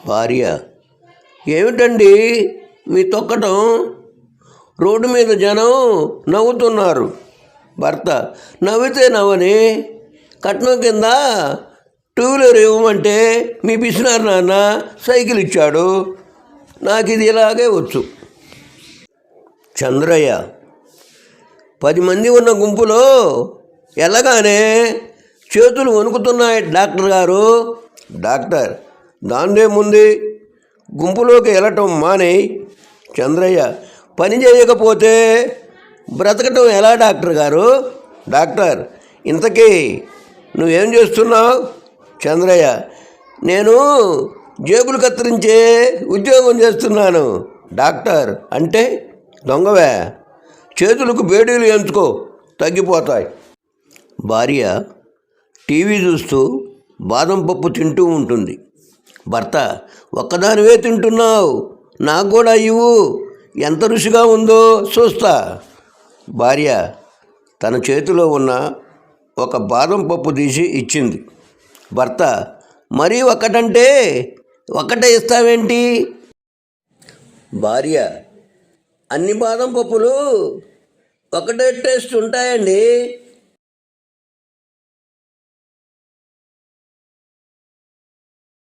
భార్య: ఏమిటండి మీ తొక్కటం? రోడ్డు మీద జనం నవ్వుతున్నారు. భర్త: నవ్వితే నవ్వని, కట్నం కింద టూ వీలర్ ఇవ్వమంటే మీ పిసినారు నాన్న సైకిల్ ఇచ్చాడు. నాకు ఇది ఇలాగే వచ్చు. చంద్రయ్య: 10 మంది ఉన్న గుంపులో వెళ్ళగానే చేతులు వణుకుతున్నాయి డాక్టర్ గారు. డాక్టర్: దాందేముంది, గుంపులోకి వెళ్ళటం మానేయి. చంద్రయ్య: పని చేయకపోతే బ్రతకటం ఎలా డాక్టర్ గారు? డాక్టర్: ఇంతకీ నువ్వేం చేస్తున్నావు? చంద్రయ్య: నేను జేబులు కత్తిరించే ఉద్యోగం చేస్తున్నాను. డాక్టర్: అంటే దొంగవే, చేతులకు బేడీలు ఎంచుకో, తగ్గిపోతాయి. భార్య టీవీ చూస్తూ బాదం పప్పు తింటూ ఉంటుంది. భర్త: ఒక్కదానివే తింటున్నావు, నాకు కూడా ఇవ్వు, ఎంత రుచిగా ఉందో చూస్తా. భార్య తన చేతిలో ఉన్న ఒక బాదం పప్పు తీసి ఇచ్చింది. భర్త: మరీ ఒక్కటంటే ఒక్కటే ఇస్తావేంటి? భార్య: అన్ని బాదం పప్పులు ఒకటే టేస్ట్ ఉంటాయండి,